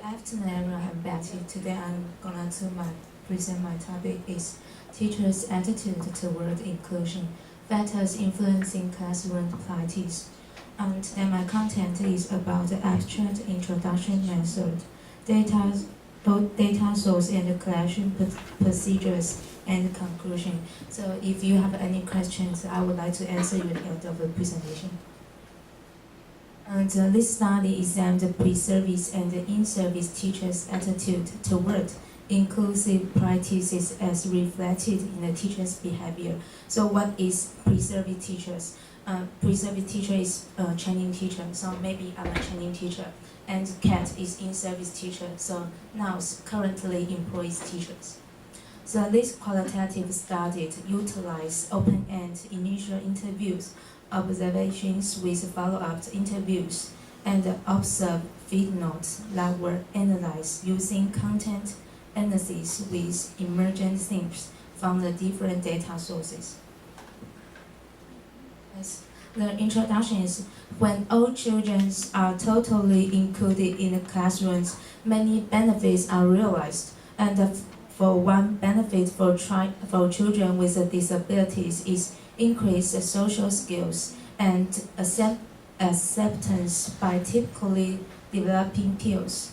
Afternoon, I'm Betty. Today I'm gonna present my topic is teachers' attitude toward inclusion, factors influencing classroom practice. And then my content is about the abstract introduction method, data, both data source and collection procedures and conclusion. So if you have any questions, I would like to answer you at the end of the presentation. And this study examined the pre-service and the in-service teachers' attitude toward inclusive practices as reflected in the teacher's behavior. So what is pre-service teachers? Pre-service teacher is a training teacher, so maybe I'm a training teacher. And CAT is in-service teacher, so now currently employs teachers. So this qualitative study utilized open-end initial interviews, observations with follow-up interviews, and observed feed notes that were analyzed using content analysis with emergent themes from the different data sources. Yes. The introduction is when all children are totally included in the classrooms, many benefits are realized, and for one benefit for children with disabilities is increased social skills and acceptance by typically developing peers.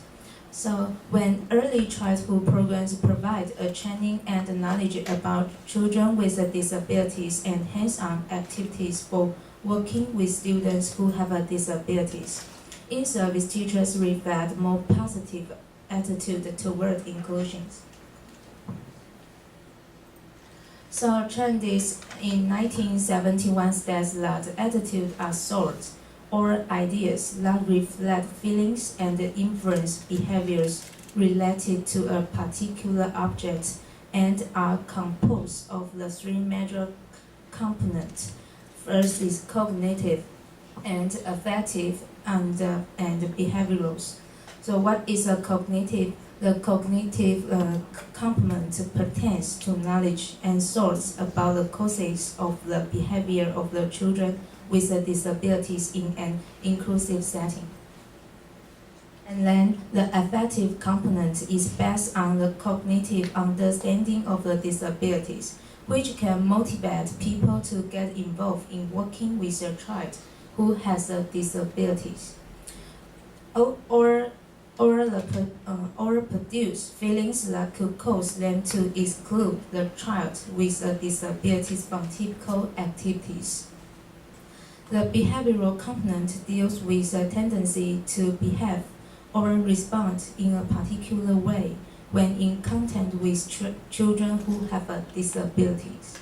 So when early childhood programs provide a training and knowledge about children with disabilities and hands-on activities for working with students who have disabilities, in-service teachers reflect more positive attitude toward inclusion. So Chandis in 1971 states that attitudes are thoughts or ideas that reflect feelings and influence behaviors related to a particular object and are composed of the three major components. First is cognitive and affective and behavioral. So what is a cognitive? The cognitive component pertains to knowledge and thoughts about the causes of the behavior of the children with disabilities in an inclusive setting. And then the affective component is based on the cognitive understanding of the disabilities, which can motivate people to get involved in working with a child who has disabilities. Or produce feelings that could cause them to exclude the child with a disability from typical activities. The behavioral component deals with a tendency to behave or respond in a particular way when in contact with children who have disabilities.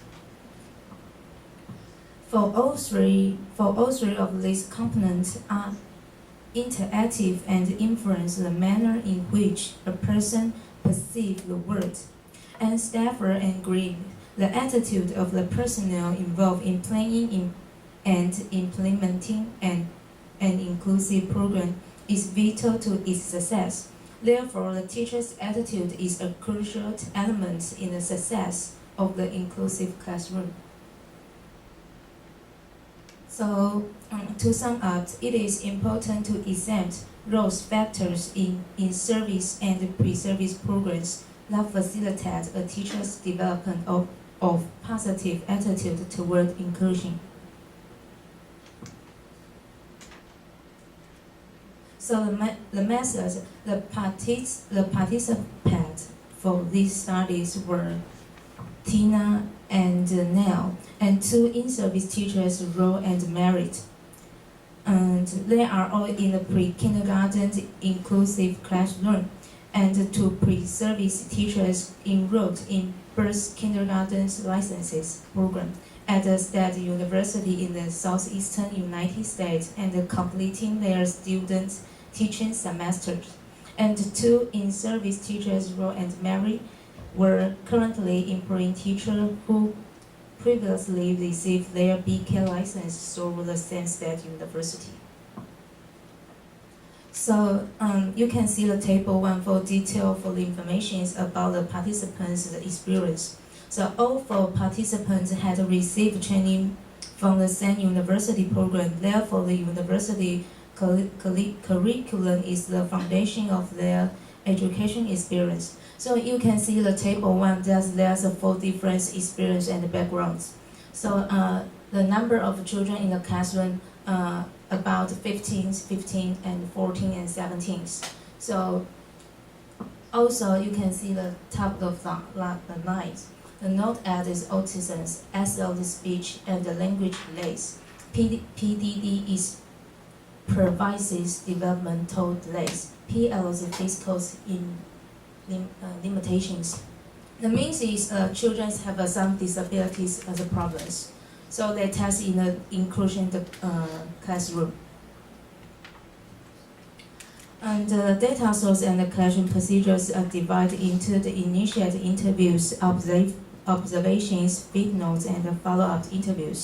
For all three of these components are interactive and influence the manner in which a person perceives the world. And Stafford agreed the attitude of the personnel involved in planning and implementing an inclusive program is vital to its success. Therefore, the teacher's attitude is a crucial element in the success of the inclusive classroom. So, to sum up, it is important to examine those factors in service and pre-service programs that facilitate a teacher's development of positive attitude toward inclusion. So the methods, the participants for these studies were Tina and Nell, and two in-service teachers, Ro and Merit. And they are all in the pre-kindergarten inclusive classroom, and two pre-service teachers enrolled in first kindergarten licenses program at a state university in the southeastern United States and completing their student teaching semesters. And two in-service teachers, Ro and Mary, were currently employing teachers who previously received their BK license through the same state university. So you can see the table 1 for detail for the information about the participants' experience. So all 4 participants had received training from the same university program. Therefore, the university curriculum is the foundation of their education experience. So you can see the table 1 that there's 4 different experience and backgrounds. So the number of children in the classroom about 15, and 14 and 17. So also you can see the top of the line. The note ad is autism, SL is speech and the language delays. PDD is pervasive developmental delays. PL is physical limitations. The means is children have some disabilities as problems. So they test in the inclusion classroom. And the data source and the collection procedures are divided into the initial interviews, observations, feed notes, and the follow-up interviews.